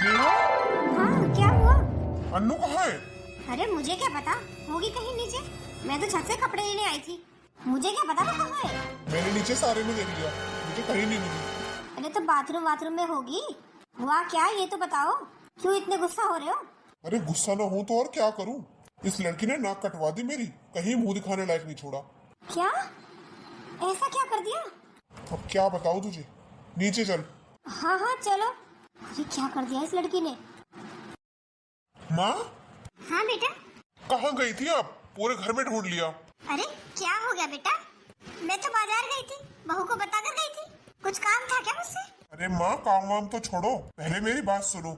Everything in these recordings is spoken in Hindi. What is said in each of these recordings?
स्नेहा, हाँ, क्या हुआ? अन्नू कहाँ है? अरे मुझे क्या पता, होगी कहीं नीचे। मैं तो छत से कपड़े लेने आई थी, मुझे क्या पता वो कहाँ है। मैंने नीचे सारे में देख लिया, मुझे कहीं नहीं मिली। अरे तो बाथरूम में होगी। हुआ क्या ये तो बताओ, क्यों इतने गुस्सा हो रहे हो? अरे गुस्सा ना हो तो और क्या करूं? इस लड़की ने नाक कटवा दी मेरी, कहीं मुंह दिखाने लायक नहीं छोड़ा। क्या? ऐसा क्या कर दिया? अब क्या बताऊं तुझे, नीचे चल। हाँ हाँ चलो। अरे क्या कर दिया इस लड़की ने? माँ, हाँ बेटा। कहाँ गई थी आप? पूरे घर में ढूंढ लिया। अरे क्या हो गया बेटा? मैं तो बाजार गई थी, बहू को बताकर गई थी। कुछ काम था क्या मुझसे? अरे माँ, काम वाम तो छोड़ो, पहले मेरी बात सुनो।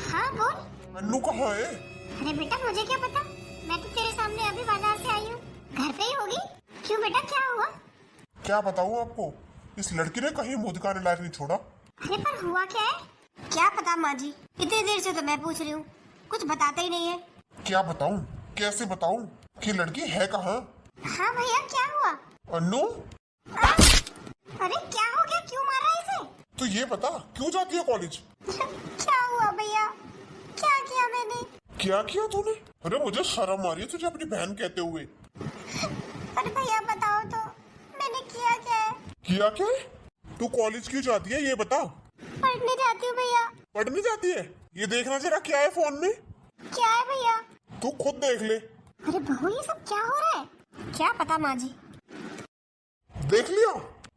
हाँ बोल। अन्नू कहाँ है? अरे बेटा मुझे क्या पता, मैं तो तेरे सामने अभी बाजार से आई हूँ, घर पे ही होगी। क्यों बेटा, क्या हुआ? क्या बताऊं आपको, इस लड़की ने कहीं मुंह दिखाने लायक नहीं छोड़ा। अरे पर हुआ क्या है? क्या पता माँ जी, इतनी देर से तो मैं पूछ रही हूँ, कुछ बताते ही नहीं है। क्या बताऊं, कैसे बताऊं कि लड़की है कहाँ? हाँ भैया क्या हुआ? अन्नू, अरे क्या हो गया, क्यों मार रहा है इसे? तो ये बता क्यों जाती है कॉलेज? क्या हुआ भैया, क्या किया मैंने? क्या किया तूने? अरे मुझे शर्म आ रही है तुझे अपनी बहन कहते हुए। अरे भैया बताओ तो, मैंने किया क्या है? किया क्या है? तू कॉलेज क्यों जाती है ये बता। पढ़ने जाती हूँ भैया। पढ़ने जाती है? ये देखना जरा क्या है फोन में। क्या है भैया? तू खुद देख ले। अरे बहू ये सब क्या हो रहा है? क्या पता माँ जी। देख लिया,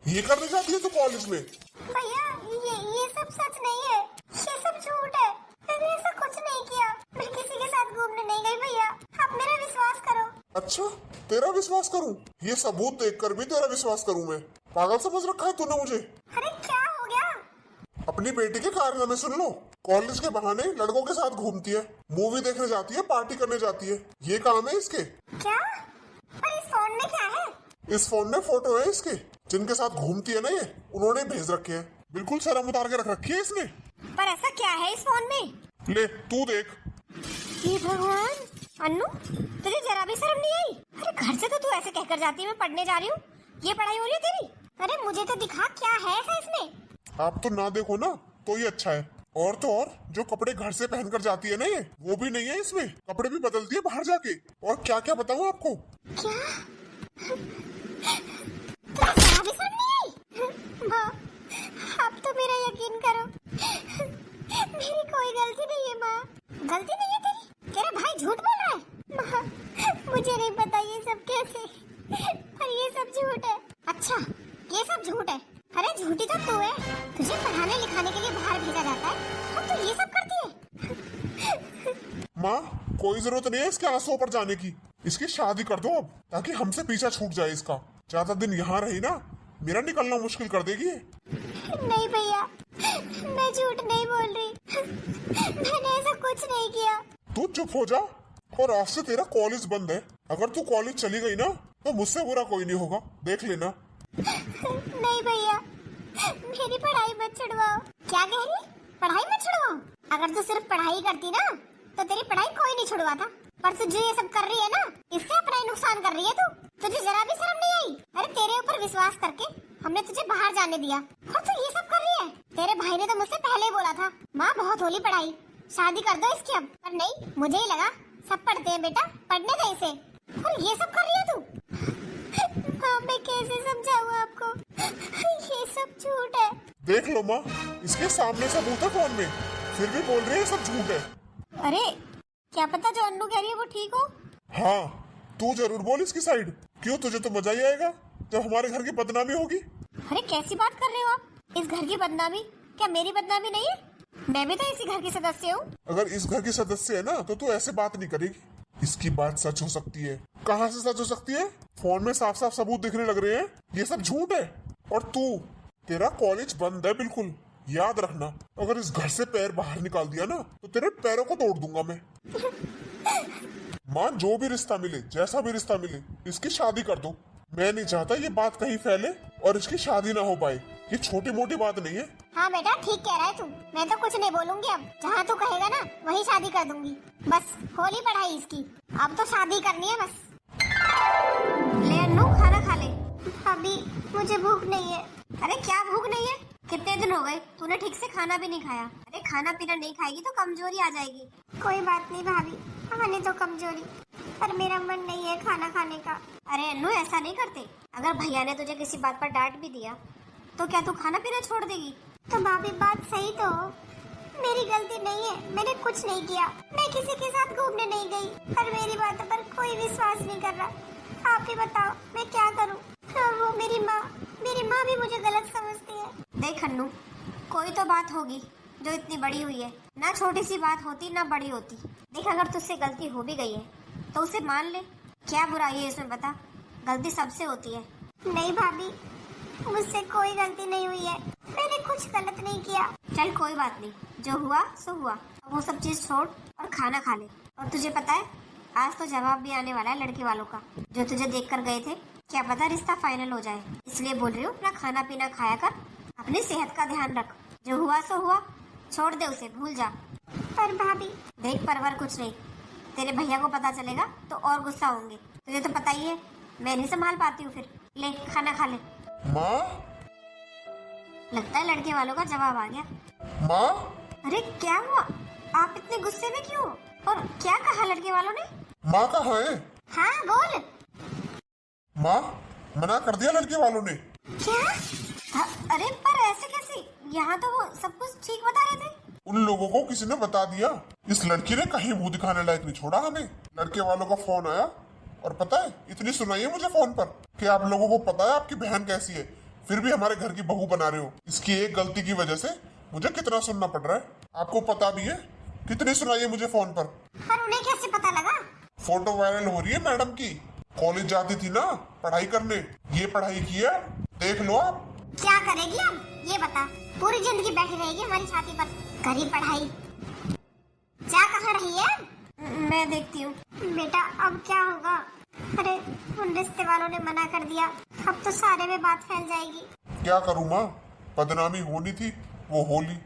ये करने जाती है तू कॉलेज में? भैया ये सब सच नहीं है, ये सब झूठ है। मैंने ऐसा कुछ नहीं किया, मैं किसी के साथ घूमने नहीं गई भैया, आप मेरा विश्वास करो। अच्छा, तेरा विश्वास करूं? ये सबूत देखकर भी तेरा विश्वास करूं मैं? पागल समझ रखा है तूने मुझे। अरे क्या हो गया? अपनी बेटी के कारनामे सुन लो। कॉलेज के बहाने लड़कों के साथ घूमती है, मूवी देखने जाती है, पार्टी करने जाती है, ये काम है इसके। क्या? पर इस फोन में क्या है? इस फोन में फोटो है इसके, जिनके साथ घूमती है ना ये, उन्होंने भेज रखे हैं। बिल्कुल शर्म उतार के रख रखी है इसने। पर ऐसा क्या है इस फोन में? ले तू देख। हे भगवान, अन्नू तुझे जरा भी शर्म नहीं आई? अरे घर से तो तू ऐसे कहकर जाती है मैं पढ़ने जा रही हूँ, ये पढ़ाई हो रही है तेरी? अरे मुझे तो दिखा क्या है ऐसा इसमें। आप तो ना देखो ना तो ये अच्छा है। और तो और जो कपड़े घर से पहनकर जाती है ना ये, वो भी नहीं है इसमें, कपड़े भी बदलती है बाहर जाके। और क्या क्या बताऊँ आपको। क्या? तुझे जरा भी शर्म नहीं आई? माँ, आप तो मेरा यकीन करो, मेरी कोई गलती नहीं है माँ। गलती नहीं है तेरी? तेरा भाई झूठ बोल रहा है। माँ, मुझे नहीं पता ये सब कैसे, पर ये सब झूठ है। अच्छा ये सब झूठ है? अरे झूठी तो तू है, तुझे पढ़ाने लिखाने के लिए बाहर भेजा जाता है और तू ये सब करती है। माँ, कोई जरूरत नहीं है इसके आंसुओं पर जाने की। इसकी शादी कर दो अब, ताकि हमसे पीछा छूट जाए इसका। ज्यादा दिन यहाँ रही ना, मेरा निकलना मुश्किल कर देगी ये। नहीं भैया, मैं झूठ नहीं बोल रही, मैंने ऐसा कुछ नहीं किया। तू चुप हो जा, और आज से तेरा कॉलेज बंद है। अगर तू कॉलेज चली गई ना तो मुझसे बुरा कोई नहीं होगा, देख लेना। नहीं भैया, मेरी पढ़ाई मत छुड़वाओ। क्या कह रही? पढ़ाई मत छुड़वाओ? अगर तू सिर्फ पढ़ाई करती ना तो तेरी पढ़ाई कोई नहीं छुड़वाता, पर तू जो ये सब कर रही है ना, इससे अपना ही नुकसान कर रही है तू। तुझे जरा भी शर्म नहीं आई? अरे तेरे ऊपर विश्वास करके हमने तुझे बाहर जाने दिया और तू ये सब कर रही है। तेरे भाई ने तो मुझसे पहले ही बोला था, माँ बहुत होली पढ़ाई, शादी कर दो इसकी अब। पर नहीं, मुझे ही लगा सब पढ़ते हैं बेटा, पढ़ने दे इसे, और ये सब कर रही है तू। हाँ, मैं कैसे समझाऊँ आपको, ये सब झूठ है। देख लो माँ, इसके सामने सबूत है फोन में, फिर भी बोल रही है सब झूठ है। अरे क्या पता जो अन्नू कह रही है वो ठीक हो। हाँ, तू जरूर बोल इसकी साइड। क्यों, तुझे तो मजा ही आएगा जब हमारे घर की बदनामी होगी। अरे कैसी बात कर रहे हो आप? इस घर की बदनामी? क्या मेरी बदनामी नहीं है? मैं भी तो इसी घर की सदस्य हूँ। अगर इस घर की सदस्य है ना तो तू ऐसे बात नहीं करेगी। इसकी बात सच हो सकती है। कहाँ से सच हो सकती है? फोन में साफ साफ सबूत दिखने लग रहे हैं, ये सब झूठ है। और तू, तेरा कॉलेज बंद है बिल्कुल, याद रखना। अगर इस घर से पैर बाहर निकाल दिया ना तो तेरे पैरों को तोड़ दूंगा मैं। माँ, जो भी रिश्ता मिले, जैसा भी रिश्ता मिले, इसकी शादी कर दो। मैं नहीं चाहता ये बात कहीं फैले और इसकी शादी ना हो पाए। ये छोटी मोटी बात नहीं है। हाँ बेटा ठीक कह रहा है तू, मैं तो कुछ नहीं बोलूंगी अब। जहाँ तू कहेगा ना वही शादी कर दूंगी। बस होली पढ़ाई इसकी, अब तो शादी करनी है बस। ले अन्नू, खाना खा ले। अभी मुझे भूख नहीं है। अरे क्या भूख नहीं है? कितने दिन हो गए तूने ठीक से खाना भी नहीं खाया। अरे खाना पीना नहीं खाएगी तो कमजोरी आ जाएगी। कोई बात नहीं भाभी, आने तो कमजोरी, पर मेरा मन नहीं है खाना खाने का। अरे अन्नू ऐसा नहीं करते, अगर भैया ने तुझे किसी बात पर डांट भी दिया तो क्या तू खाना पीना छोड़ देगी? तो भाभी बात सही तो हो, मेरी गलती नहीं है, मैंने कुछ नहीं किया, मैं किसी के साथ घूमने नहीं गई, पर मेरी बातों पर कोई विश्वास नहीं कर रहा। आप ही बताओ मैं क्या करूं? हाँ, वो मेरी माँ भी मुझे गलत समझती है। देख अन्नू, कोई तो बात होगी जो इतनी बड़ी हुई है, ना छोटी सी बात होती ना बड़ी होती। देख अगर तुझसे गलती हो भी गई है तो उसे मान ले, क्या बुराई है इसमें बता? गलती सबसे होती है। नहीं भाभी, मुझसे कोई गलती नहीं हुई है, मैंने कुछ गलत नहीं किया। चल कोई बात नहीं, जो हुआ सो हुआ, अब वो सब चीज छोड़ और खाना खा ले। और तुझे पता है आज तो जवाब भी आने वाला है लड़के वालों का, जो तुझे देख कर गए थे। क्या पता रिश्ता फाइनल हो जाए, इसलिए बोल रही हूँ अपना खाना पीना खाया कर, अपनी सेहत का ध्यान रख। जो हुआ सो हुआ, छोड़ दे उसे, भूल जा। पर भाभी देख, परवर कुछ नहीं, तेरे भैया को पता चलेगा तो और गुस्सा होंगे, तुझे तो पता ही है मैं नहीं संभाल पाती हूँ। फिर ले खाना खा ले। माँ, लगता है लड़के वालों का जवाब आ गया। माँ, अरे क्या हुआ, आप इतने गुस्से में क्यों? और क्या कहा लड़के वालों ने? माँ कहाँ है? हाँ बोल। माँ, मना कर दिया लड़के वालों ने। क्या? अरे पर ऐसे कैसे, यहाँ तो वो सब कुछ ठीक बता रहे थे। उन लोगों को किसी ने बता दिया, इस लड़की ने कहीं मुंह दिखाने लायक नहीं छोड़ा हमें। लड़के वालों का फोन आया और पता है इतनी सुनाई है मुझे फोन पर कि आप लोगों को पता है आपकी बहन कैसी है, फिर भी हमारे घर की बहू बना रहे हो। इसकी एक गलती की वजह से मुझे कितना सुनना पड़ रहा है, आपको पता भी है? कितनी सुनाई है मुझे फोन पर। पर उन्हें कैसे पता लगा? फोटो वायरल हो रही है मैडम की, कॉलेज जाती थी ना पढ़ाई करने, ये पढ़ाई की है, देख लो आप। क्या करेगी अब ये बता? पूरी जिंदगी बैठी रहेगी हमारी छाती पर, करी पढ़ाई। जा कहाँ रही है? मैं देखती हूँ। बेटा अब क्या होगा? अरे उन रिश्ते वालों ने मना कर दिया, अब तो सारे में बात फैल जाएगी। क्या करूँ माँ, बदनामी होनी थी वो होली,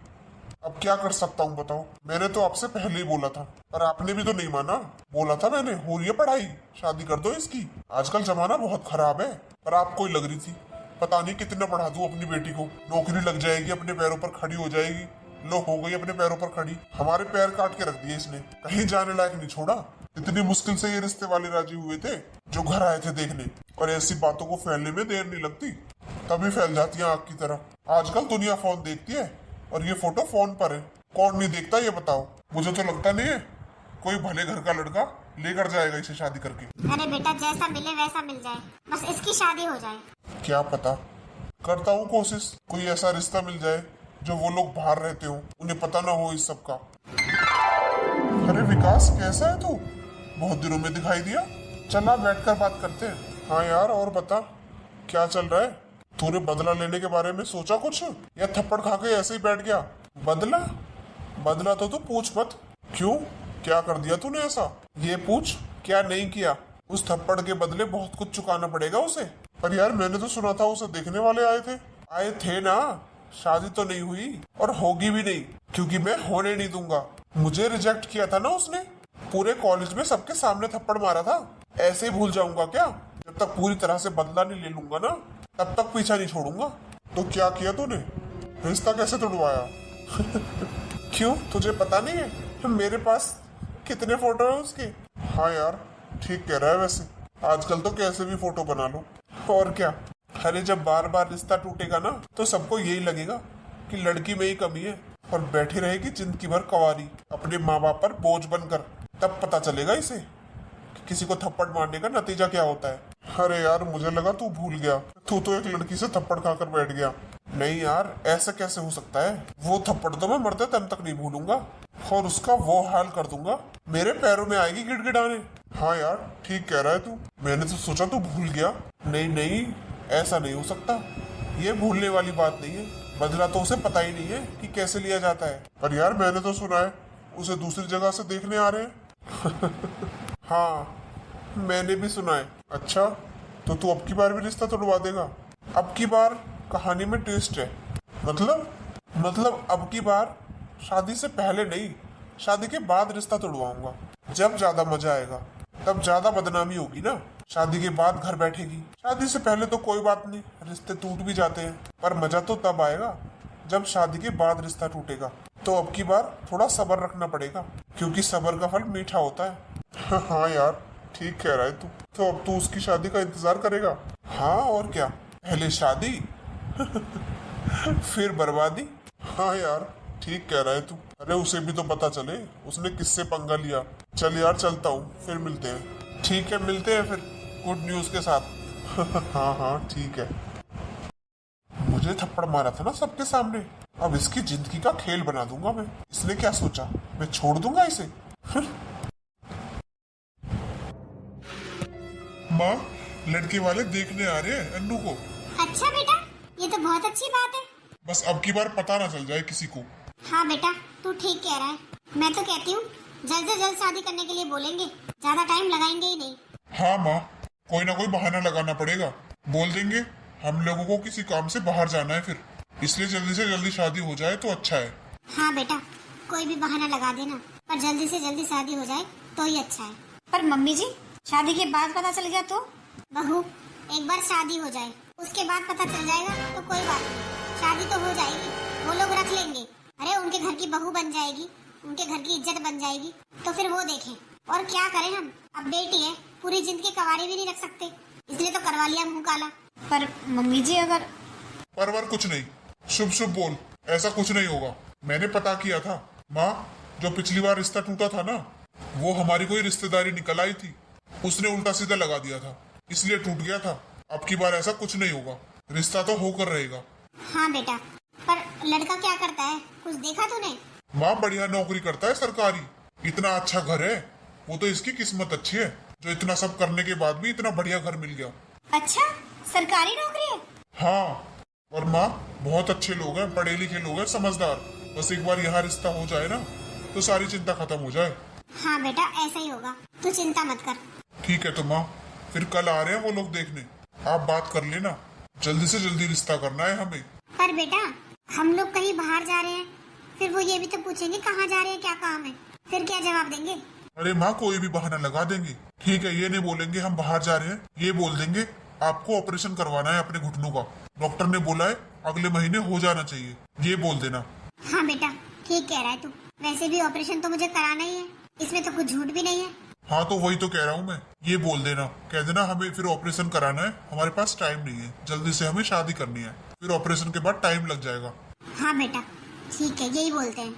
अब क्या कर सकता हूँ बताओ? मैंने तो आपसे पहले ही बोला था, पर आपने भी तो नहीं माना। बोला था मैंने, हो रही है पढ़ाई, शादी कर दो इसकी, आजकल जमाना बहुत खराब है। पर आपको ही लग रही थी, पता नहीं कितना पढ़ा दूं अपनी बेटी को, नौकरी लग जाएगी, अपने पैरों पर खड़ी हो जाएगी। लो हो गई अपने पैरों पर खड़ी, हमारे पैर काट के रख दिए इसने, कहीं जाने लायक नहीं छोड़ा। इतनी मुश्किल से ये रिश्ते वाले राजी हुए थे जो घर आए थे देखने, और ऐसी बातों को फैलने में देर नहीं लगती, तभी फैल जाती है आग की तरह। आजकल दुनिया फोन देखती है और ये फोटो फोन पर है, कौन नहीं देखता ये बताओ? मुझे तो लगता नहीं है कोई भले घर का लड़का लेकर जाएगा इसे शादी करके। अरे बेटा जैसा मिले वैसा मिल जाए, बस इसकी शादी हो जाए। क्या पता, करता हूँ कोशिश, कोई ऐसा रिश्ता मिल जाए जो वो लोग बाहर रहते हो, उन्हें पता ना हो इस सब का। अरे विकास कैसा है तू, बहुत दिनों में दिखाई दिया, चला बैठकर बात करते हैं। हाँ यार, और बता क्या चल रहा है? तूने बदला लेने के बारे में सोचा कुछ, या थप्पड़ खा के ऐसे ही बैठ गया? बदला? बदला तो तू पूछ मत। क्यों, क्या कर दिया तूने ऐसा? ये पूछ क्या नहीं किया। उस थप्पड़ के बदले बहुत कुछ चुकाना पड़ेगा उसे। पर यार मैंने तो सुना था उसे देखने वाले आए थे ना। शादी तो नहीं हुई और होगी भी नहीं, क्योंकि मैं होने नहीं दूंगा। मुझे रिजेक्ट किया था ना उसने, पूरे कॉलेज में सबके सामने थप्पड़ मारा था। ऐसे ही भूल जाऊंगा क्या? जब तक पूरी तरह से बदला नहीं ले लूंगा ना, तब तक पीछा नहीं छोड़ूंगा। तो क्या किया तूने, रिश्ता कैसे तोड़वाया? क्यों, तुझे पता नहीं है मेरे पास कितने फोटो है उसके? हाँ यार ठीक कह रहा है, वैसे आजकल तो कैसे भी फोटो बना लो, और क्या। अरे जब बार बार रिश्ता टूटेगा ना तो सबको यही लगेगा कि लड़की में ही कमी है, और बैठी रहेगी जिंदगी भर कंवारी अपने माँ बाप पर बोझ बनकर। तब पता चलेगा इसे कि किसी को थप्पड़ मारने का नतीजा क्या होता है। अरे यार मुझे लगा तू भूल गया, तू तो एक लड़की से थप्पड़ खाकर बैठ गया। नहीं यार ऐसा कैसे हो सकता है, वो थप्पड़ तो मैं मरते दम तक नहीं भूलूंगा, और उसका वो हाल कर दूंगा, मेरे पैरों में आएगी गिड़गिड़ाने। हाँ यार ठीक कह रहा है तू, मैंने तो सोचा तू भूल गया। नहीं नहीं, ऐसा नहीं हो सकता, ये भूलने वाली बात नहीं है। बदला तो उसे पता ही नहीं है कि कैसे लिया जाता है। पर यार मैंने तो सुना है उसे दूसरी जगह से देखने आ रहे हैं। हाँ मैंने भी सुना है। अच्छा, तो तू अब की बार भी रिश्ता तोड़वा देगा? अब की बार कहानी में ट्विस्ट है। मतलब अब की बार शादी से पहले नहीं, शादी के बाद रिश्ता तोड़वाऊंगा। जब ज्यादा मजा आएगा, तब ज्यादा बदनामी होगी ना। शादी के बाद घर बैठेगी, शादी से पहले तो कोई बात नहीं, रिश्ते टूट भी जाते हैं, पर मजा तो तब आएगा जब शादी के बाद रिश्ता टूटेगा। तो अब की बार थोड़ा सब्र रखना पड़ेगा, क्योंकि सब्र का फल मीठा होता है। हाँ यार, ठीक कह रहा है तू। तो अब तू उसकी शादी का इंतजार करेगा? हाँ और क्या, पहले शादी फिर बर्बादी। हाँ यार, ठीक कह रहा है तू। अरे उसे भी तो पता चले उसने किससे पंगा लिया। चल यार, चलता हूँ, फिर मिलते हैं। ठीक है, मिलते हैं फिर गुड न्यूज के साथ। हाँ हाँ ठीक है। मुझे थप्पड़ मारा था ना सबके सामने, अब इसकी जिंदगी का खेल बना दूंगा मैं। इसने क्या सोचा, मैं छोड़ दूंगा इसे? माँ, लड़के वाले देखने आ रहे हैं अन्नू को। अच्छा बेटा, ये तो बहुत अच्छी बात है। बस अब की बार पता ना चल जाए किसी को। हाँ बेटा, तू ठीक कह रहा है। मैं तो कहती हूँ जल्द से जल्द शादी करने के लिए बोलेंगे, ज्यादा टाइम लगाएंगे ही नहीं। हाँ माँ, कोई ना कोई बहाना लगाना पड़ेगा। बोल देंगे हम लोगों को किसी काम से बाहर जाना है फिर, इसलिए जल्दी से जल्दी शादी हो जाए तो अच्छा है। हाँ बेटा, कोई भी बहाना लगा देना, पर जल्दी से जल्दी शादी हो जाए तो ही अच्छा है। पर मम्मी जी, शादी के बाद पता चल गया तो? बहू, एक बार शादी हो जाए उसके बाद पता चल जाएगा तो कोई बात नहीं, शादी तो हो जाएगी, वो लोग रख लेंगे। अरे उनके घर की बहू बन जाएगी, उनके घर की इज्जत बन जाएगी, तो फिर वो देखें। और क्या करें हम, अब बेटी है, पूरी जिंदगी कवारी भी नहीं रख सकते, इसलिए तो करवा लिया मुंह काला। पर मम्मी जी अगर... परवर कुछ नहीं, शुभ शुभ बोल, ऐसा कुछ नहीं होगा। मैंने पता किया था माँ, जो पिछली बार रिश्ता टूटा था ना, वो हमारी कोई रिश्तेदारी निकल आई थी, उसने उल्टा सीधा लगा दिया था, इसलिए टूट गया था। अब की बार ऐसा कुछ नहीं होगा, रिश्ता तो होकर रहेगा। हाँ बेटा, पर लड़का क्या करता है, कुछ देखा तूने? माँ, बढ़िया नौकरी करता है सरकारी, इतना अच्छा घर है। वो तो इसकी किस्मत अच्छी है जो इतना सब करने के बाद भी इतना बढ़िया घर मिल गया। अच्छा, सरकारी नौकरी है? हाँ, और माँ बहुत अच्छे लोग हैं, पढ़े लिखे लोग हैं, समझदार। बस एक बार यहाँ रिश्ता हो जाए ना तो सारी चिंता खत्म हो जाए। हाँ बेटा, ऐसा ही होगा, तू चिंता मत कर। ठीक है तो माँ, फिर कल आ रहे हैं वो लोग देखने, आप बात कर लेना, जल्दी से जल्दी रिश्ता करना है हमें। पर बेटा, हम लोग कहीं बाहर जा रहे हैं, फिर वो ये भी तो पूछेंगे कहाँ जा रहे हैं, क्या काम है, फिर क्या जवाब देंगे? अरे माँ, कोई भी बहाना लगा देंगे। ठीक है, ये नहीं बोलेंगे हम बाहर जा रहे हैं, ये बोल देंगे आपको ऑपरेशन करवाना है अपने घुटनों का, डॉक्टर ने बोला है अगले महीने हो जाना चाहिए, ये बोल देना। हाँ बेटा, ठीक कह रहा है तू, वैसे भी ऑपरेशन तो मुझे कराना ही है, इसमें तो कुछ झूठ भी नहीं है। हाँ तो वही तो कह रहा हूँ मैं, ये बोल देना, कह देना हमें फिर ऑपरेशन कराना है, हमारे पास टाइम नहीं है, जल्दी से हमें शादी करनी है, फिर ऑपरेशन के बाद टाइम लग जाएगा। हाँ बेटा, ठीक है, यही बोलते हैं।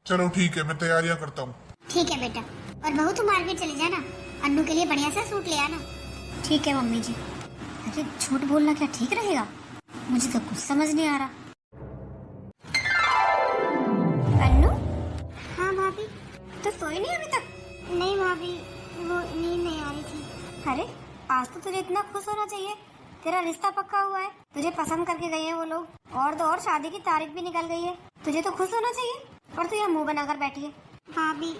चलो ठीक है, मैं तैयारियां करता हूँ। ठीक है बेटा, और बहू तू मार्केट चली जाना, अन्नू के लिए बढ़िया सा सूट ले आना। ठीक है मम्मी जी। अरे झूठ बोलना क्या ठीक रहेगा, मुझे तो कुछ समझ नहीं आ रहा। अन्नू? हाँ भाभी। तो सोई नहीं अभी तक? नहीं भाभी, वो नींद नहीं आ रही थी। अरे आज तो तुझे इतना खुश होना चाहिए, तेरा रिश्ता पक्का हुआ है, तुझे पसंद करके गए हैं वो लोग, और तो और शादी की तारीख भी निकल गई है, तुझे तो खुश होना चाहिए, और तू यहाँ मुंह बनाकर बैठी है। भाभी,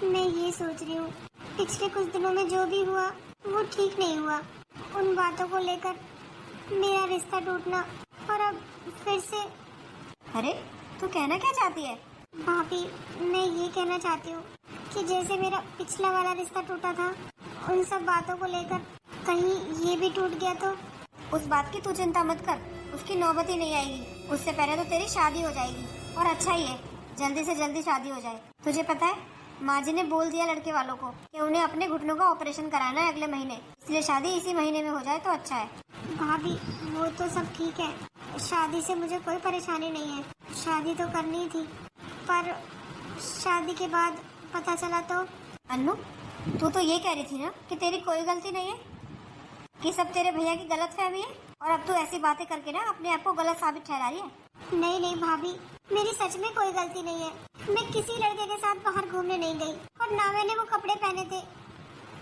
मैं ये सोच रही हूँ, पिछले कुछ दिनों में जो भी हुआ वो ठीक नहीं हुआ, उन बातों को लेकर मेरा रिश्ता टूटना, और अब फिर से... अरे तू कहना क्या चाहती है? भाभी, मैं ये कहना चाहती हूँ कि जैसे मेरा पिछला वाला रिश्ता टूटा था, उन सब बातों को लेकर कहीं ये भी टूट गया तो... उस बात की तू चिंता मत कर, उसकी नौबत ही नहीं आएगी, उससे पहले तो तेरी शादी हो जाएगी, और अच्छा ही है, जल्दी से जल्दी शादी हो जाए। तुझे पता है, माँ जी ने बोल दिया लड़के वालों को कि उन्हें अपने घुटनों का ऑपरेशन कराना है अगले महीने, इसलिए शादी इसी महीने में हो जाए तो अच्छा है। भाभी, वो तो सब ठीक है, शादी से मुझे कोई परेशानी नहीं है, शादी तो करनी थी, पर शादी के बाद पता चला तो... अन्नू, तू तो ये कह रही थी ना कि तेरी कोई गलती नहीं है, कि सब तेरे भैया की गलतफहमी है, और अब तू ऐसी बातें करके ना अपने आप को गलत साबित ठहरा रही है। नहीं नहीं भाभी, मेरी सच में कोई गलती नहीं है, मैं किसी लड़के के साथ बाहर घूमने नहीं गई, और ना मैंने वो कपड़े पहने थे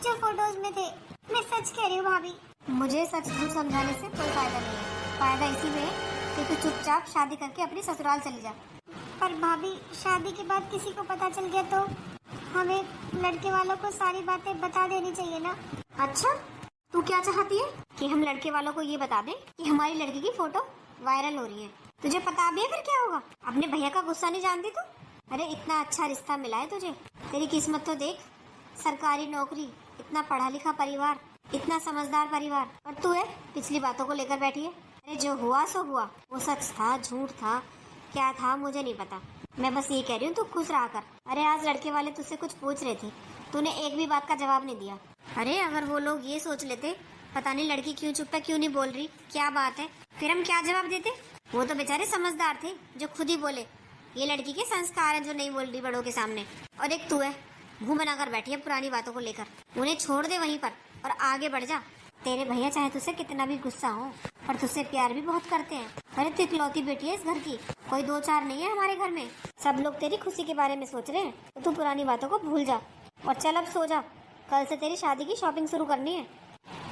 जो फोटोज में थे, मैं सच कह रही हूँ भाभी। मुझे सच झूठ समझाने से कोई फायदा नहीं है, फायदा इसी में है कि तू चुपचाप शादी करके अपनी ससुराल चली जा। पर भाभी, शादी के बाद किसी को पता चल गया तो हमें लड़के वालों को सारी बातें बता देनी चाहिए ना। अच्छा, तू क्या चाहती है कि हम लड़के वालों को ये बता दें कि हमारी लड़की की फोटो वायरल हो रही है? तुझे पता भी है फिर क्या होगा? अपने भैया का गुस्सा नहीं जानती तू? अरे इतना अच्छा रिश्ता मिला है तुझे, तेरी किस्मत तो देख, सरकारी नौकरी, इतना पढ़ा लिखा परिवार, इतना समझदार परिवार, और तू है पिछली बातों को लेकर बैठी है। अरे जो हुआ सो हुआ, वो सच था झूठ था क्या था मुझे नहीं पता, मैं बस ये कह रही हूँ तू खुश रहा कर। अरे आज लड़के वाले तुझसे कुछ पूछ रहे थे, तूने एक भी बात का जवाब नहीं दिया। अरे अगर वो लोग ये सोच लेते पता नहीं लड़की क्यों चुप है, क्यों नहीं बोल रही, क्या बात है, फिर हम क्या जवाब देते। वो तो बेचारे समझदार थे जो खुद ही बोले ये लड़की के संस्कार है जो नहीं बोल रही बड़ों के सामने। और एक तू है मुंह बनाकर बैठी है पुरानी बातों को लेकर। उन्हें छोड़ दे वहीं पर और आगे बढ़ जा। तेरे भैया चाहे तुझसे कितना भी गुस्सा हो पर तुझसे प्यार भी बहुत करते हैं। अरे तू इकलौती बेटी है इस घर की, कोई दो चार नहीं है हमारे घर में। सब लोग तेरी खुशी के बारे में सोच रहे हैं तो तू पुरानी बातों को भूल जा और चल अब सो जा, कल से तेरी शादी की शॉपिंग शुरू करनी है।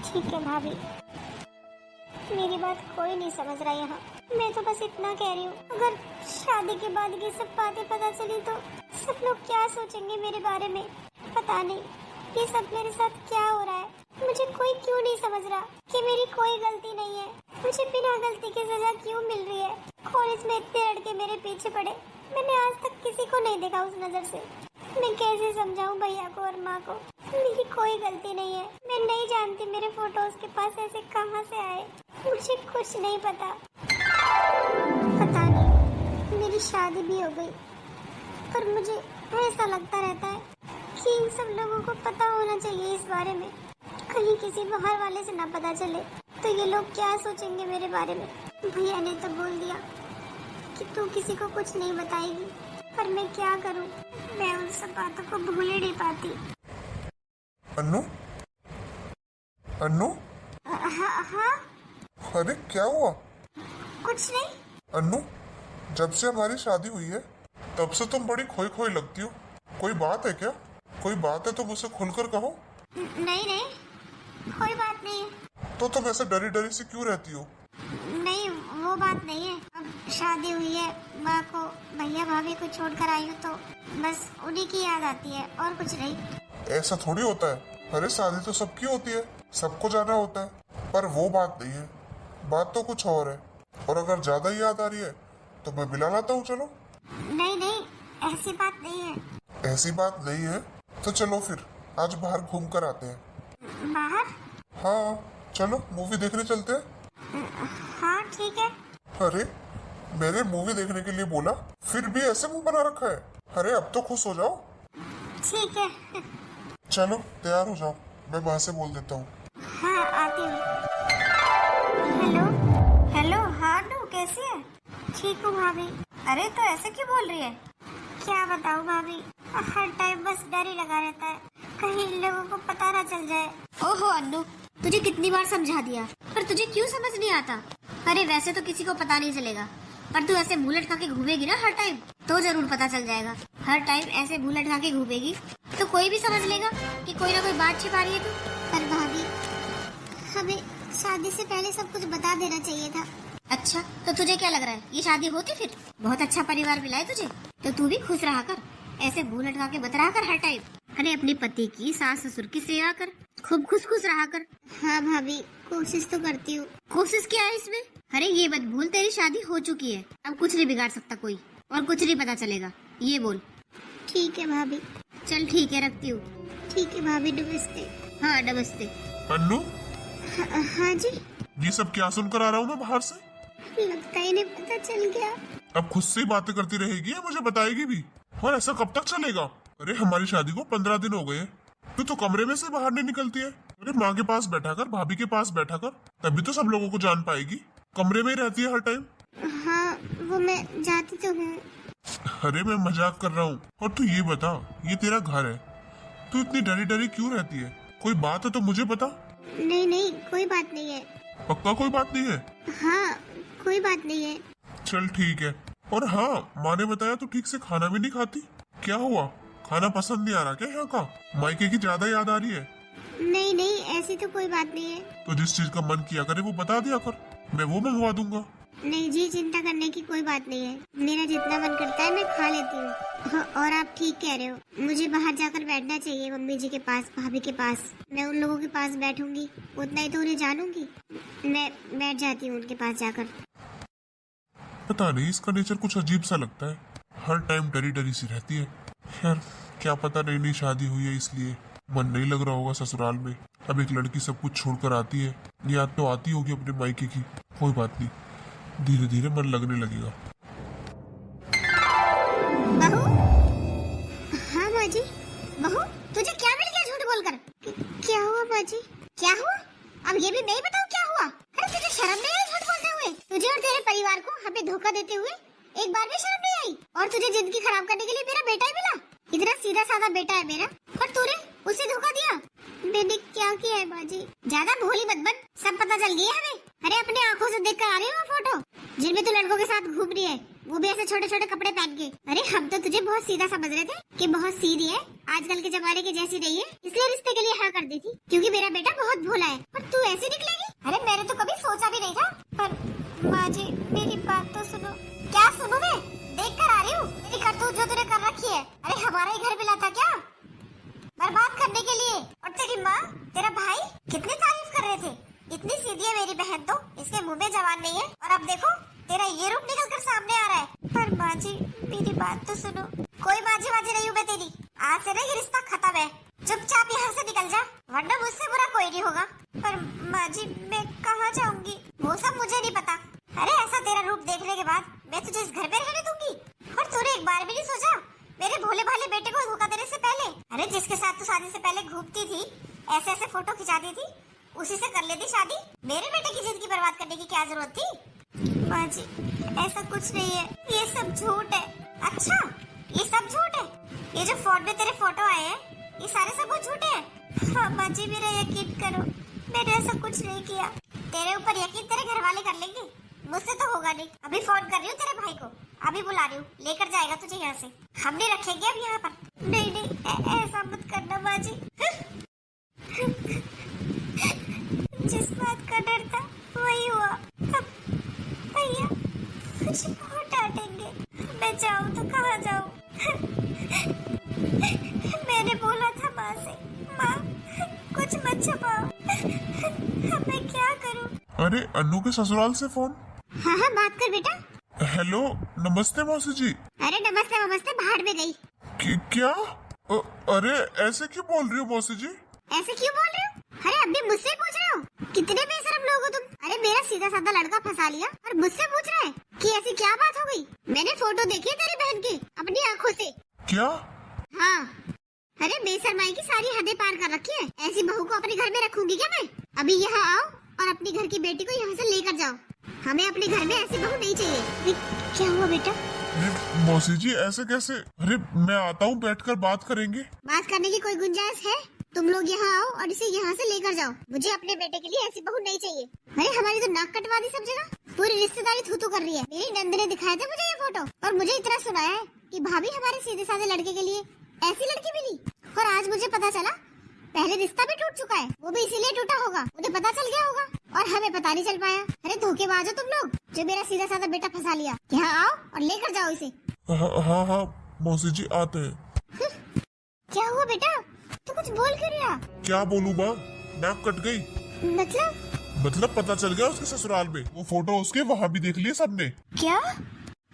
ठीक है भाभी, मेरी बात कोई नहीं समझ रहा यहाँ, मैं तो बस इतना कह रही हूँ अगर शादी के बाद ये सब बातें पता चली तो सब लोग क्या सोचेंगे मेरे बारे में। पता नहीं ये सब मेरे साथ क्या हो रहा है, मुझे कोई क्यों नहीं समझ रहा कि मेरी कोई गलती नहीं है, मुझे बिना गलती की सजा क्यों मिल रही है। कॉलेज में इतने लड़के मेरे पीछे पड़े, मैंने आज तक किसी को नहीं देखा उस नजर से। मैं कैसे समझाऊं भैया को और माँ को, मेरी कोई गलती नहीं है। मैं नहीं जानती मेरे फोटोज के पास ऐसे कहाँ से आए, मुझे कुछ नहीं पता। पता नहीं मेरी शादी भी हो गई पर मुझे ऐसा लगता रहता है कि इन सब लोगों को पता होना चाहिए इस बारे में, कहीं किसी बाहर वाले से ना पता चले तो ये लोग क्या सोचेंगे मेरे बारे में। भैया ने तो बोल दिया कि तू किसी को कुछ नहीं बताएगी, पर मैं क्या करूं, मैं उन सब बातों को भूल ही नहीं पाती। अन्नू, अन्नू, हाँ अरे क्या हुआ? कुछ नहीं। अन्नू, जब से हमारी शादी हुई है तब से तुम बड़ी खोई खोई लगती हो। कोई बात है क्या? कोई बात है तो मुझसे खुलकर कहो। नहीं नहीं, कोई बात नहीं है। तो तुम ऐसे डरी डरी से क्यों रहती हो? नहीं वो बात नहीं है, अब शादी हुई है, माँ को भैया भाभी को छोड़कर आई हूँ तो बस उन्हीं की याद आती है और कुछ नहीं। ऐसा थोड़ी होता है, अरे शादी तो सबकी होती है, सबको जाना होता है, पर वो बात नहीं है, बात तो कुछ और है। और अगर ज्यादा ही याद आ रही है तो मैं मिला लाता हूँ, चलो। नहीं नहीं, ऐसी बात नहीं है। ऐसी बात नहीं है तो चलो फिर आज बाहर घूम कर आते हैं। बाहर? हाँ चलो, मूवी देखने चलते हैं। हाँ ठीक है। अरे मैंने मूवी देखने के लिए बोला, फिर भी ऐसे मुंह बना रखा है। अरे अब तो खुश हो जाओ। ठीक है। चलो तैयार हो जाओ, मैं वहां से बोल देता हूँ। हाँ आती हूँ। हेलो हेलो, हाँ नू कैसी है? ठीक हूँ भाभी। अरे तो ऐसे क्यों बोल रही है? क्या बताऊँ भाभी, हर टाइम बस डर ही लगा रहता है, कहीं इन लोगों को पता ना चल जाए। ओहो अन्नू, तुझे कितनी बार समझा दिया पर तुझे क्यों समझ नहीं आता? अरे वैसे तो किसी को पता नहीं चलेगा, पर तू ऐसे मुंह लटका के घूमेगी ना हर टाइम तो जरूर पता चल जाएगा। हर टाइम ऐसे मुंह लटका के घूमेगी तो कोई भी समझ लेगा कि कोई ना कोई बात छिपा रही है तू। पर भाभी, हमें शादी से पहले सब कुछ बता देना चाहिए था। अच्छा तो तुझे क्या लग रहा है ये शादी होती फिर? बहुत अच्छा परिवार मिला है तुझे, तो तू भी खुश रहा कर, ऐसे मुंह लटका के मत रहा कर हर टाइम। अरे अपने पति की, सास ससुर की सेवा कर, खूब खुश खुश रहा कर। हाँ भाभी, कोशिश तो करती हूँ। कोशिश क्या है इसमें? अरे ये मत भूल तेरी शादी हो चुकी है, अब कुछ नहीं बिगाड़ सकता कोई और कुछ नहीं पता चलेगा, ये बोल। ठीक है भाभी। चल ठीक है, रखती हूँ। ठीक है भाभी, नमस्ते। हाँ नमस्ते। अन्नू, हाँ जी। ये सब क्या सुनकर आ रहा हूँ मैं बाहर से? लगता ही नहीं पता चल गया। अब खुद से ही बातें करती रहेगी या मुझे बताएगी भी? और ऐसा कब तक चलेगा? अरे हमारी शादी को 15 दिन हो गए, तो कमरे में से बाहर नहीं निकलती है। अरे माँ के पास बैठा कर, भाभी के पास बैठा कर, तभी तो सब लोगों को जान पाएगी। कमरे में ही रहती है हर टाइम। हाँ वो मैं जाती तो हूँ। अरे मैं मजाक कर रहा हूँ। और तू ये बता, ये तेरा घर है, तू इतनी डरी डरी क्यों रहती है? कोई बात है तो मुझे बता। नहीं नहीं, कोई बात नहीं है। पक्का कोई बात नहीं है? हाँ कोई बात नहीं है। चल ठीक है। और हाँ, माँ ने बताया तू ठीक से खाना भी नहीं खाती, क्या हुआ? खाना पसंद नहीं आ रहा क्या यहाँ का? मायके की ज्यादा याद आ रही है? नहीं नहीं, ऐसी तो कोई बात नहीं है। तो जिस चीज का मन किया करे वो बता दिया कर, मैं वो मंगवा दूंगा। नहीं जी, चिंता करने की कोई बात नहीं है, मेरा जितना मन करता है मैं खा लेती हूँ। और आप ठीक कह रहे हो, मुझे बाहर जाकर बैठना चाहिए मम्मी जी के पास, भाभी के पास। मैं उन लोगों के पास बैठूंगी, उतना ही तो उन्हें जानूंगी। मैं बैठ जाती हूँ उनके पास जाकर। पता नहीं, इसका नेचर कुछ अजीब सा लगता है, हर टाइम डरी डरी सी रहती है। खैर क्या पता, नई नई शादी हुई है इसलिए मन नहीं लग रहा होगा ससुराल में। अब एक लड़की सब कुछ छोड़कर आती है, याद तो आती होगी अपने मायके की। कोई बात नहीं, धीरे धीरे मन लगने लगेगा। बाजी? बहू तुझे क्या मिल गया झूठ बोलकर? क्या हुआ बाजी? क्या हुआ? अब ये भी नहीं बताओ क्या हुआ? अरे तुझे शर्म नहीं आई झूठ बोलते हुए? तुझे और तेरे परिवार को हमें धोखा देते हुए एक बार भी शर्म नहीं आई? और तुझे जिंदगी खराब करने के लिए मेरा बेटा ही मिला? इतना सीधा साधा बेटा है मेरा और तूने उसे धोखा दिया? मैंने क्या किया है बाजी? ज्यादा भोली मत बन, सब पता चल गया हमें। अरे अपने आंखों से देख कर आ रही हूँ फोटो जिनमें तू लड़कों के साथ घूम रही है, वो भी ऐसे छोटे छोटे कपड़े पहन के। अरे हम तो तुझे बहुत सीधा समझ रहे थे कि बहुत सीधी है, आजकल के जमाने के जैसी नहीं है, इसलिए रिश्ते के लिए हाँ कर दी थी क्योंकि मेरा बेटा बहुत भोला है। और तू ऐसी निकलेगी? अरे मैंने तो कभी सोचा भी नहीं था। पर माँ जी मेरी बात तो सुनो। क्या सुनू मैं? देख कर आ रही हूँ तेरी करतूत जो तूने कर रखी है। अरे हमारा ही घर मिला था क्या बर्बाद करने के लिए? और तेरी माँ तेरा भाई कितनी तारीफ कर रहे थे, इतनी सीधी है मेरी बहन तो, इसके मुंह में जवान नहीं है। और अब देखो तेरा ये रूप निकल कर सामने आ रहा है। पर माँ जी मेरी बात तो सुनो। कोई माजी वाजी नहीं हूँ मैं तेरी, आज से ना ये रिश्ता खत्म है। चुपचाप यहाँ से निकल जा वरना मुझसे बुरा कोई नहीं होगा। पर माँ जी मैं कहाँ जाऊँगी वो सब मुझे नहीं पता। अरे ऐसा तेरा रूप देखने के बाद मैं तुझे इस घर में रहने दूंगी? और तूने एक बार भी नहीं सोचा मेरे भोले भाले बेटे को धोखा देने से पहले? अरे जिसके साथ तू शादी से पहले घूमती थी, ऐसे ऐसे फोटो खिंचाती थी, उसी से कर लेती शादी। मेरे बेटे की जिंदगी बर्बाद करने की क्या जरूरत थी? माँ जी ऐसा कुछ नहीं है, ये सब झूठ है। अच्छा ये सब झूठ है? ये जो फोन में तेरे फोटो आए हैं ये सारे सब झूठे हैं? हाँ माँ जी मेरा यकीन करो, मैंने ऐसा कुछ नहीं किया। तेरे ऊपर यकीन तेरे घर वाले कर लेंगे, मुझसे तो होगा नहीं। अभी फोन कर रही हूँ तेरे भाई को, अभी बुला रही हूँ, लेकर जाएगा तुझे यहाँ से। हम नहीं रखेंगे अब यहाँ पर। नहीं नहीं ऐसा मत करना माँ जी। जिस बात का डर था वही हुआ। अब भैया मुझे बहुत डांटेंगे, मैं जाऊँ तो कहाँ जाऊँ? मैंने बोला था माँ से, माँ कुछ मत छुपाओ। अब मैं क्या करूँ? अरे अन्नू के ससुराल से फोन? हाँ हाँ बात कर बेटा। हेलो नमस्ते मौसी जी। अरे नमस्ते नमस्ते भाड़ में गई। क्या? अरे ऐसे क्यों बोल रही हो मौसी जी? ऐसे क्यों बोल रहे हो? अरे अब भी मुझसे पूछ रहे हो? कितने बेशरम लोग हो तुम। अरे मेरा सीधा साधा लड़का फंसा लिया और मुझसे पूछ रहे हैं कि ऐसी क्या बात हो गई? मैंने फोटो देखी है तेरी बहन की अपनी आँखों से। क्या? हाँ अरे बेशरमाई की सारी हदें पार कर रखी है। ऐसी बहू को अपने घर में रखूंगी क्या मैं? अभी यहाँ आओ और अपनी घर की बेटी को यहाँ से लेकर जाओ। हमें अपने घर में ऐसी बहू नहीं चाहिए। क्या हुआ बेटा? मौसी जी ऐसे कैसे? अरे मैं आता हूँ, बैठकर बात करेंगे। बात करने की कोई गुंजाइश है? तुम लोग यहाँ आओ और इसे यहाँ से लेकर जाओ। मुझे अपने बेटे के लिए ऐसी बहू नहीं चाहिए। अरे हमारी तो नाक कटवा दी सब जगह, पूरी रिश्तेदारी थू कर रही है। मेरी नंद ने दिखाए थे मुझे ये फोटो और मुझे इतना सुनाया है कि भाभी हमारे सीधे साधे लड़के के लिए ऐसी लड़की मिली। और आज मुझे पता चला पहले रिश्ता भी टूट चुका है, वो भी इसीलिए टूटा होगा। उन्हें पता चल गया होगा और हमें पता नहीं चल पाया। अरे धोखेबाज हो तुम लोग जो मेरा सीधा साधा बेटा फंसा लिया। यहाँ आओ और लेकर जाओ इसे। हाँ हाँ मौसी जी आते हैं। क्या हुआ बेटा? तू कुछ बोल क्यों रहा? क्या बोलूं माँ, नाक कट गई। मतलब पता चल गया उसके ससुराल में। वो फोटो उसके वहाँ भी देख लिए सबने। क्या?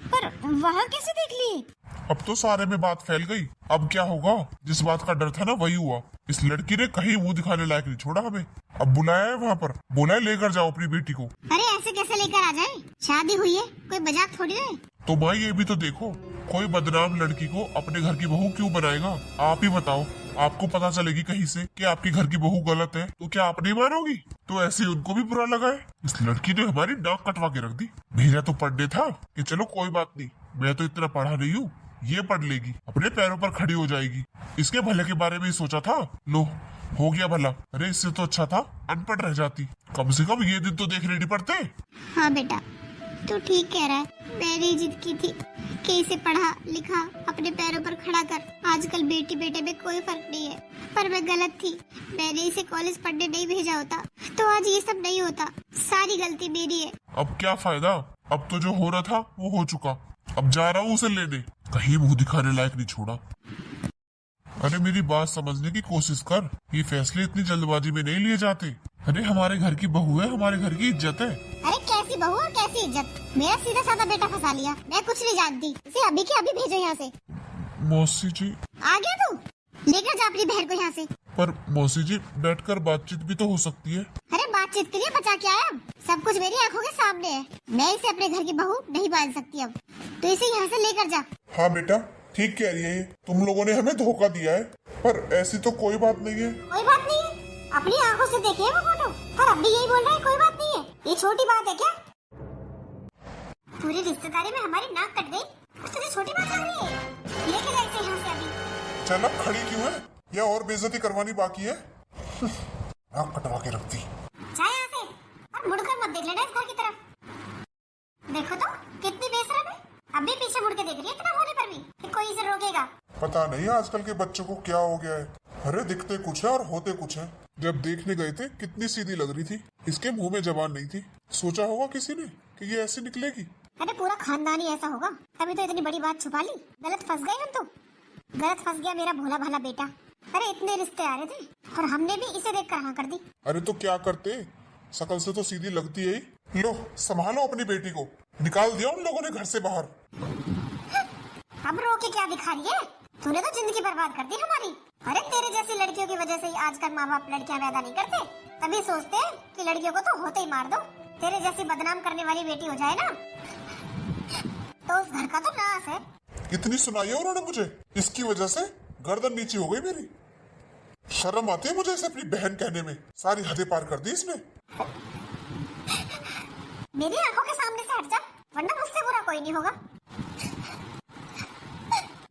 पर वहाँ कैसे देख लिए? अब तो सारे में बात फैल गई। अब क्या होगा? जिस बात का डर था ना वही हुआ। इस लड़की ने कहीं मुंह दिखाने लायक नहीं छोड़ा हमें। अब बुलाया है वहाँ पर, बोला है लेकर जाओ अपनी बेटी को। अरे ऐसे कैसे लेकर आ जाए? शादी हुई है, कोई मजाक थोड़ी है। तो माँ ये भी तो देखो, कोई बदनाम लड़की को अपने घर की बहू क्यों बनाएगा? आप ही बताओ, आपको पता चलेगी कहीं से कि आपकी घर की बहू गलत है तो क्या आप नहीं मानोगी? तो ऐसे उनको भी बुरा लगा है। इस लड़की ने हमारी नाक कटवा के रख दी। भेजा तो पढ़ने था कि चलो कोई बात नहीं, मैं तो इतना पढ़ा नहीं हूँ, ये पढ़ लेगी, अपने पैरों पर खड़ी हो जाएगी। इसके भले के बारे में ही सोचा था, लो हो गया भला। अरे इससे तो अच्छा था अनपढ़ रह जाती, कम से कम ये दिन तो देखने नहीं पड़ते। हाँ बेटा तू ठीक कह रहा है। मैंने जिद की थी कि इसे पढ़ा लिखा अपने पैरों पर खड़ा कर। आजकल बेटी बेटे में कोई फर्क नहीं है, पर मैं गलत थी। मैंने इसे कॉलेज पढ़ने नहीं भेजा होता तो आज ये सब नहीं होता। सारी गलती मेरी है। अब क्या फायदा? अब तो जो हो रहा था वो हो चुका। अब जा रहा हूँ उसे लेने, कहीं मुंह दिखाने लायक नहीं छोड़ा। अरे मेरी बात समझने की कोशिश कर, ये फैसले इतनी जल्दबाजी में नहीं लिए जाते। अरे हमारे घर की बहू है, हमारे घर की इज्जत है। अरे कैसी बहू और कैसी इज्जत? मेरा सीधा साधा बेटा फंसा लिया, मैं कुछ नहीं जानती। इसे अभी के अभी भेजो यहाँ से। मौसी जी आ गया तू? लेकर जा अपनी बहन को यहाँ से। पर मौसी जी बैठकर बातचीत भी तो हो सकती है। अरे बातचीत के लिए बचा क्या है? सब कुछ मेरी आंखों के सामने है। मैं इसे अपने घर की बहू नहीं मान सकती अब, तो इसे यहाँ से लेकर जा। हाँ बेटा ठीक कह रही है ये। तुम लोगों ने हमें धोखा दिया है, पर ऐसी तो कोई बात नहीं है। कोई बात नहीं है, अपनी आंखों से देखी है वो फोटो, और अब भी यही बोल रहा है कोई बात नहीं है। ये छोटी बात है क्या? पूरी रिश्तेदारी में हमारी नाक कट गई और तुझे छोटी बात लग रही है? लेके जा इसे यहाँ से अभी। चल अब खड़ी क्यों है, या और बेइज्जती करवानी बाकी है? नाक कटवा के रखती। जा यहाँ से और मुड़कर मत देख लेना इस घर की तरफ। देखो तो कितनी बेशरम है, अब भी पीछे मुड़ के देख रही है इतना होने पर भी कि कोई इसे रोकेगा। पता नहीं आजकल के बच्चों को क्या हो गया है। अरे दिखते कुछ है और होते कुछ है। जब देखने गए थे कितनी सीधी लग रही थी, इसके मुंह में जबान नहीं थी। सोचा होगा किसी ने कि ये ऐसी निकलेगी। अरे पूरा खानदान ही ऐसा होगा, तभी तो इतनी बड़ी बात छुपा ली। गलत फंस गए हम तो, गलत फंस गया मेरा भोला भाला बेटा। अरे इतने रिश्ते आ रहे थे और हमने भी इसे देख कर हाँ कर दी। अरे तो क्या करते, शकल से तो सीधी लगती है ही। लो संभालो अपनी बेटी को, निकाल दिया उन लोगों ने घर से बाहर। अब रो के क्या दिखा रही है? तूने तो जिंदगी बर्बाद कर दी हमारी। अरे तेरे जैसी लड़कियों की वजह से ही आजकल माँ बाप लड़कियां पैदा नहीं करते, तभी सोचते हैं कि लड़कियों को तो होते ही मार दो। तेरे जैसी बदनाम करने वाली बेटी हो जाए ना तो उस घर का तो नाश है। कितनी सुनाई है उन्होंने मुझे, इसकी वजह से गर्दन नीचे हो गई मेरी। शर्म आती है मुझे इसे अपनी बहन कहने में, सारी हदें पार कर दी इसने। मेरी आंखों के सामने से हट जा, वरना मुझसे बुरा कोई नहीं होगा।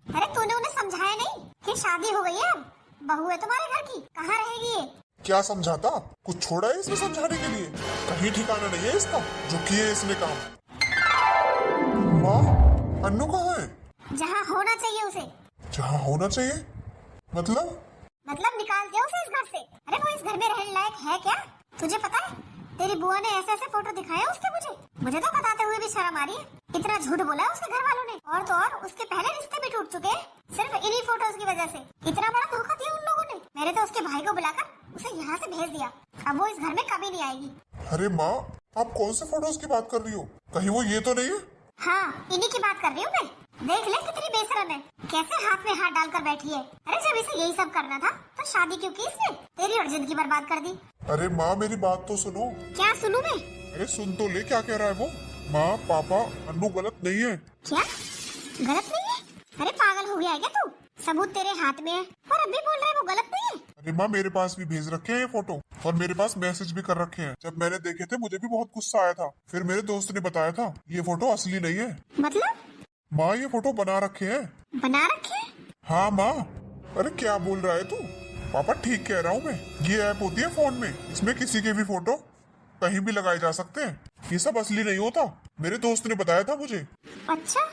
अरे तूने उन्हें समझाया नहीं कि शादी हो गई है, अब बहू है तुम्हारे घर की, कहाँ रहेगी ये? क्या समझाता, कुछ छोड़ा है इसमें समझाने के लिए? कहीं ठिकाना नहीं है इसका जो किए इसने काम। माँ अन्नू कहाँ है? जहाँ होना चाहिए उसे। जहाँ होना चाहिए मतलब निकाल दिया उसे इस घर से। अरे वो इस घर में रहने लायक है क्या? तुझे पता है तेरी बुआ ने ऐसे ऐसे फोटो दिखाए उसके, मुझे तो बताते हुए भी शर्म आ रही है। इतना झूठ बोला है उसके घर वालों ने, और तो और उसके पहले रिश्ते भी टूट चुके हैं सिर्फ इन्हीं फोटोज की वजह से। इतना बड़ा धोखा दिया उन लोगों ने। मैंने तो उसके भाई को बुलाकर उसे यहाँ से भेज दिया, अब वो इस घर में कभी नहीं आएगी। अरे माँ आप कौन से फोटोज की बात कर रही हो? कहीं वो ये तो नहीं है? हाँ इन्हीं की बात कर रही हूँ मैं। देख ले कितनी बेशरम है, कैसे हाथ में हाथ डालकर बैठी है। अरे जब इसे यही सब करना था तो शादी क्यों की इसने? तेरी और जिंदगी बर्बाद कर दी। अरे माँ मेरी बात तो सुनो। क्या सुनूं मैं? अरे सुन तो ले क्या कह रहा है वो। माँ पापा अन्नू गलत नहीं है। क्या गलत नहीं है? अरे पागल हो गया है क्या तू? सबूत तेरे हाथ में है और अभी बोल रहा है वो गलत नहीं है। अरे माँ मेरे पास भी भेज रखे हैं ये फोटो, और मेरे पास मैसेज भी कर रखे हैं। जब मैंने देखे थे मुझे भी बहुत गुस्सा आया था, फिर मेरे दोस्त ने बताया था ये फोटो असली नहीं है। मतलब? माँ ये फोटो बना रखे हैं। बना रखे? हाँ माँ। अरे क्या बोल रहा है तू? पापा ठीक कह रहा हूँ मैं। ये ऐप होती है फोन में, इसमें किसी के भी फोटो कहीं भी लगाए जा सकते हैं। ये सब असली नहीं होता, मेरे दोस्त ने बताया था मुझे। अच्छा?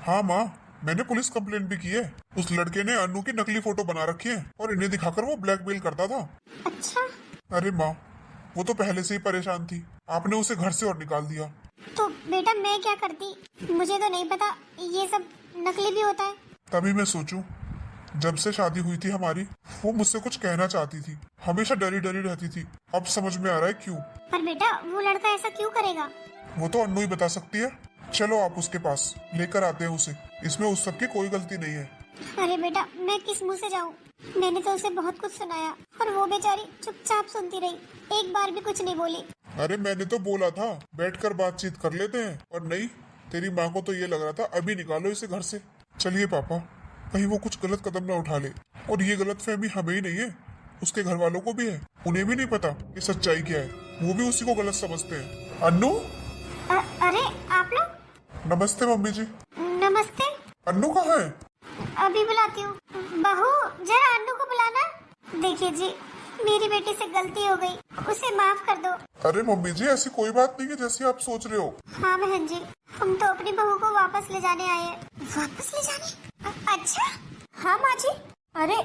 हाँ माँ मैंने पुलिस कंप्लेंट भी की है। उस लड़के ने अन्नू की नकली फोटो बना रखी है और इन्हें दिखाकर वो ब्लैकमेल करता था। अच्छा? अरे माँ वो तो पहले से ही परेशान थी, आपने उसे घर से और निकाल दिया। तो बेटा मैं क्या करती, मुझे तो नहीं पता ये सब नकली भी होता है। तभी मैं सोचूं, जब से शादी हुई थी हमारी वो मुझसे कुछ कहना चाहती थी, हमेशा डरी डरी रहती थी। अब समझ में आ रहा है क्यों। पर बेटा वो लड़का ऐसा क्यों करेगा? वो तो अन्नू ही बता सकती है। चलो आप उसके पास लेकर आते हैं उसे, इसमें उस सब की कोई गलती नहीं है। अरे बेटा मैं किस मुंह से जाऊं? मैंने तो उसे बहुत कुछ सुनाया और वो बेचारी चुपचाप सुनती रही, एक बार भी कुछ नहीं बोली। अरे मैंने तो बोला था बैठकर बातचीत कर लेते हैं, और नहीं, तेरी माँ को तो ये लग रहा था अभी निकालो इसे घर से। चलिए पापा, कहीं वो कुछ गलत कदम न उठा ले। और ये गलत फहमी हमें ही नहीं है, उसके घर वालों को भी है। उन्हें भी नहीं पता कि सच्चाई क्या है, वो भी उसी को गलत समझते हैं। अन्नू। अरे आप लोग? नमस्ते मम्मी जी। नमस्ते। अन्नू कहाँ है? अभी बुलाती हूँ। बहू जरा अन्नू को बुलाना। देखिए जी मेरी बेटी से गलती हो गई, उसे माफ कर दो। अरे मम्मी जी ऐसी कोई बात नहीं है जैसी आप सोच रहे हो। हाँ बहन जी, हम तो अपनी बहू को वापस ले जाने आए हैं। वापस ले जाने? अच्छा। हाँ माँ जी। अरे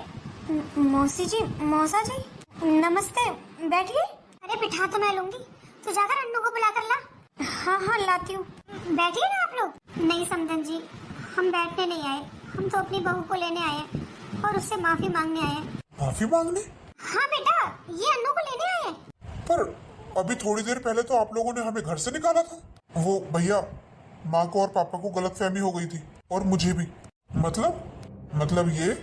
मौसी जी, मौसा जी नमस्ते, बैठिए। अरे बिठा तो मैं लूंगी, तो जाकर अन्नू को बुला कर ला। हाँ हाँ लाती हूँ, बैठिए ना आप लोग। नहीं समधन जी, हम बैठने नहीं आए, हम तो अपनी बहू को लेने आए हैं और उससे माफी मांगने आए हैं। माफी मांगने? हाँ बेटा, ये अन्नू को लेने आए हैं। पर अभी थोड़ी देर पहले तो आप लोगों ने हमें घर से निकाला था। वो भैया, माँ को और पापा को गलतफहमी हो गई थी, और मुझे भी। मतलब ये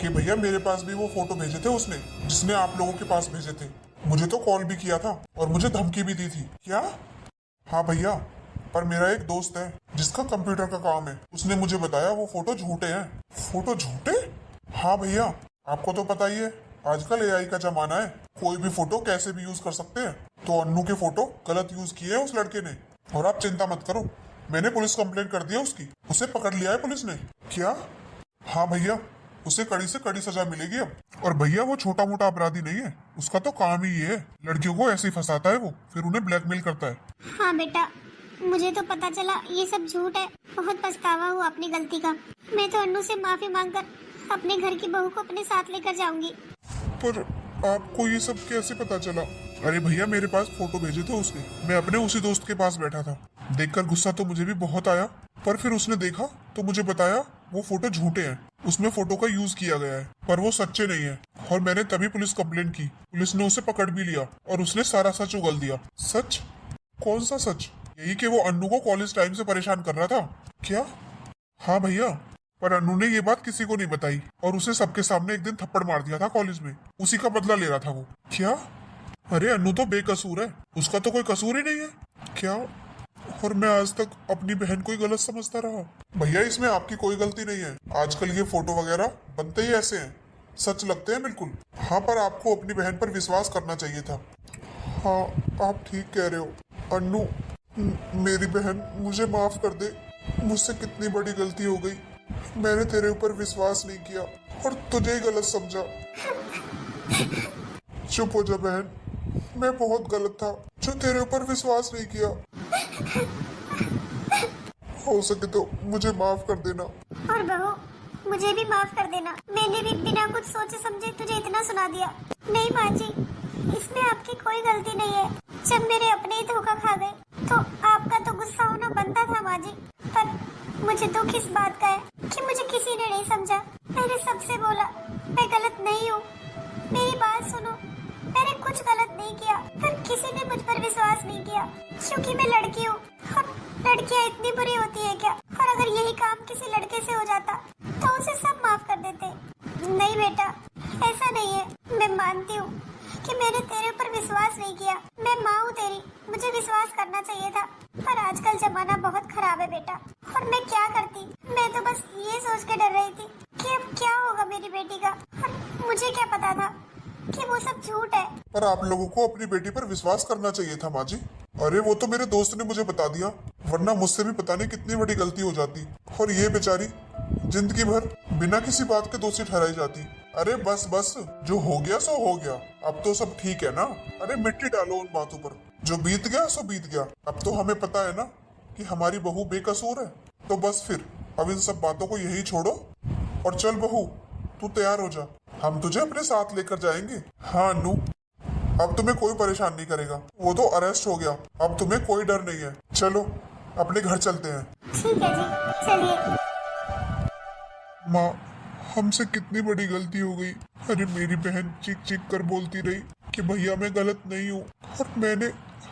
कि भैया मेरे पास भी वो फोटो भेजे थे उसने, जिसने आप लोगों के पास भेजे थे। मुझे तो कॉल भी किया था और मुझे धमकी भी दी थी। क्या? हाँ भैया, पर मेरा एक दोस्त है जिसका कंप्यूटर का काम है, उसने मुझे बताया वो फोटो झूठे हैं। फोटो झूठे? हाँ भैया, आपको तो पता ही है आजकल एआई का जमाना है, कोई भी फोटो कैसे भी यूज कर सकते हैं। तो अन्नू के फोटो गलत यूज किए है उस लड़के ने। और आप चिंता मत करो, मैंने पुलिस कंप्लेंट कर दिया उसकी, उसे पकड़ लिया है पुलिस ने। क्या? हाँ भैया, उसे कड़ी से कड़ी सजा मिलेगी अब। और भैया वो छोटा मोटा अपराधी नहीं है, उसका तो काम ही ये है, लड़कियों को ऐसे ही फंसाता है वो, फिर उन्हें ब्लैकमेल करता है। हाँ बेटा, मुझे तो पता चला ये सब झूठ है। बहुत पछतावा हुआ अपनी गलती का। मैं तो अन्नू से माफी मांगकर अपने घर की बहू को अपने साथ लेकर जाऊंगी। पर आपको ये सब कैसे पता चला? अरे भैया, मेरे पास फोटो भेजे थे उसने, मैं अपने उसी दोस्त के पास बैठा था। देखकर गुस्सा तो मुझे भी बहुत आया, पर फिर उसने देखा तो मुझे बताया वो फोटो झूठे हैं, उसमें फोटो का यूज किया गया है, पर वो सच्चे नहीं है। और मैंने तभी पुलिस कंप्लेंट की, पुलिस ने उसे पकड़ भी लिया और उसने सारा सच उगल दिया। सच? कौन सा सच? यही कि वो अन्नू को कॉलेज टाइम से परेशान कर रहा था। क्या? हाँ भैया, पर अन्नू ने ये बात किसी को नहीं बताई और उसे सबके सामने एक दिन थप्पड़ मार दिया था कॉलेज में, उसी का बदला ले रहा था वो। क्या? अरे अन्नू तो बेकसूर है, उसका तो कोई कसूर ही नहीं है। क्या? और मैं आज तक अपनी बहन को ही गलत समझता रहा। भैया, इसमें आपकी कोई गलती नहीं है, आजकल ये फोटो वगैरह बनते ही ऐसे हैं, सच लगते हैं बिल्कुल। हाँ, पर आपको अपनी बहन पर विश्वास करना चाहिए था। हाँ, आप ठीक कह रहे हो अन्नू, मेरी बहन, मुझे माफ कर दे, मुझसे कितनी बड़ी गलती हो गई। मैंने तेरे ऊपर विश्वास नहीं किया और तुझे ही गलत समझा। चुप हो जा बहन, मैं बहुत गलत था जो तेरे ऊपर विश्वास नहीं किया। हो सके तो मुझे माफ कर देना। और बहू, मुझे भी माफ कर देना, मैंने भी बिना कुछ सोचे समझे तुझे इतना सुना दिया। नहीं माँ जी, इसमें आपकी कोई गलती नहीं है। जब मेरे अपने ही धोखा खा गए तो आपका तो गुस्सा होना बनता था माँ जी, पर मुझे दुख इस बात का है कि मुझे किसी ने नहीं समझा। मैंने सबसे बोला मैं गलत नहीं हूँ, मेरी बात सुनो, मैंने कुछ गलत नहीं किया, पर किसी ने मुझ पर विश्वास नहीं किया क्योंकि मैं लड़की हूँ। और लड़कियाँ इतनी बुरी होती है क्या? और अगर यही काम किसी लड़के से हो जाता तो उसे सब माफ कर देते। नहीं बेटा, ऐसा नहीं है। मैं मानती हूँ कि मैंने तेरे ऊपर विश्वास नहीं किया, मैं माँ हूँ तेरी, मुझे विश्वास करना चाहिए था, पर आजकल जमाना बहुत खराब है बेटा। और मैं क्या करती, मैं तो बस ये सोच के डर रही थी कि अब क्या होगा मेरी बेटी का, और मुझे क्या पता था कि वो सब झूठ है। पर आप लोगों को अपनी बेटी पर विश्वास करना चाहिए था माँ जी। अरे वो तो मेरे दोस्त ने मुझे बता दिया, वरना मुझसे भी पता नहीं कितनी बड़ी गलती हो जाती और ये बेचारी जिंदगी भर बिना किसी बात के दोषी ठहराई जाती। अरे बस बस, जो हो गया सो हो गया, अब तो सब ठीक है ना। अरे मिट्टी डालो उन बातों पर, जो बीत गया सो बीत गया। अब तो हमें पता है ना कि हमारी बहू बेकसूर है, तो बस फिर अब इन सब बातों को यही छोड़ो और चल बहू, तू तैयार हो जा, हम तुझे अपने साथ लेकर जाएंगे। हाँ अन्नू, अब तुम्हें कोई परेशान नहीं करेगा, वो तो अरेस्ट हो गया, अब तुम्हें कोई डर नहीं है। चलो अपने घर चलते हैं। ठीक है जी, चलिए। माँ, हमसे कितनी बड़ी गलती हो गई। अरे मेरी बहन चीख चीख कर बोलती रही कि भैया मैं गलत नहीं हूँ, और मैंने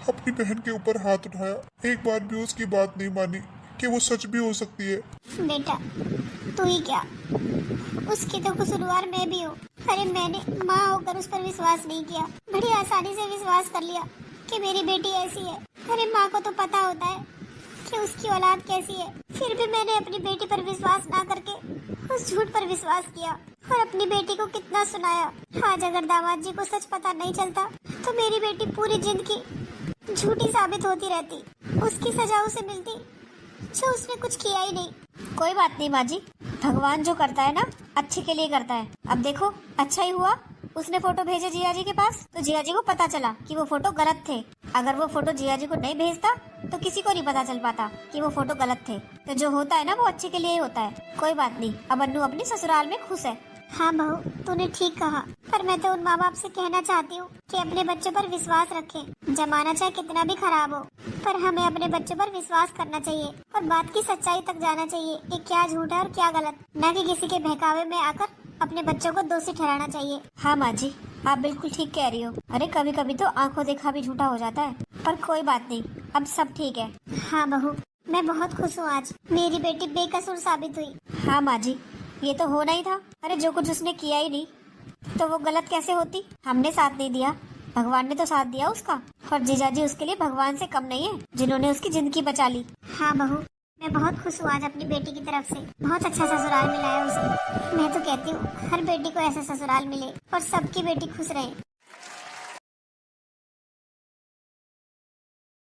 अपनी बहन के ऊपर हाथ उठाया। एक बार भी उसकी बात नहीं मानी कि वो सच भी हो सकती है। बेटा, तू ही क्या, उसकी तो कसूरवार मैं भी हूँ। अरे मैंने माँ होकर उस पर विश्वास नहीं किया, बड़ी आसानी से विश्वास कर लिया कि मेरी बेटी ऐसी है। अरे माँ को तो पता होता है कि उसकी औलाद कैसी है, फिर भी मैंने अपनी बेटी पर विश्वास ना करके उस झूठ पर विश्वास किया और अपनी बेटी को कितना सुनाया। आज अगर दामाद जी को सच पता नहीं चलता तो मेरी बेटी पूरी जिंदगी झूठी साबित होती रहती, उसकी सजा उसे मिलती जो उसने कुछ किया ही नहीं। कोई बात नहीं माँ जी, भगवान जो करता है ना अच्छे के लिए करता है। अब देखो अच्छा ही हुआ उसने फोटो भेजे जिया जी के पास, तो जिया जी को पता चला कि वो फोटो गलत थे। अगर वो फोटो जिया जी को नहीं भेजता तो किसी को नहीं पता चल पाता कि वो फोटो गलत थे। तो जो होता है ना वो अच्छे के लिए ही होता है। कोई बात नहीं, अब अन्नू अपनी ससुराल में खुश है। हाँ बहू, तूने ठीक कहा, पर मैं तो उन माँ बाप से कहना चाहती हूँ कि अपने बच्चों पर विश्वास रखें। जमाना चाहे कितना भी खराब हो, पर हमें अपने बच्चों पर विश्वास करना चाहिए और बात की सच्चाई तक जाना चाहिए कि क्या झूठ है और क्या गलत, न कि किसी के बहकावे में आकर अपने बच्चों को दोषी ठहराना चाहिए। हाँ माँ जी, आप बिल्कुल ठीक कह रही हो। अरे कभी कभी तो आंखों देखा भी झूठा हो जाता है, पर कोई बात नहीं, अब सब ठीक है। हाँ बहू, मैं बहुत खुश हूँ, आज मेरी बेटी बेकसूर साबित हुई। हाँ माँ जी, ये तो होना ही था। अरे जो कुछ उसने किया ही नहीं तो वो गलत कैसे होती। हमने साथ नहीं दिया भगवान ने तो साथ दिया उसका, और जीजाजी उसके लिए भगवान से कम नहीं है, जिन्होंने उसकी जिंदगी बचा ली। हाँ बहू, मैं बहुत खुश हूँ आज अपनी बेटी की तरफ से। बहुत अच्छा ससुराल मिला है उसे। मैं तो कहती हूँ हर बेटी को ऐसा ससुराल मिले और सबकी बेटी खुश रहे।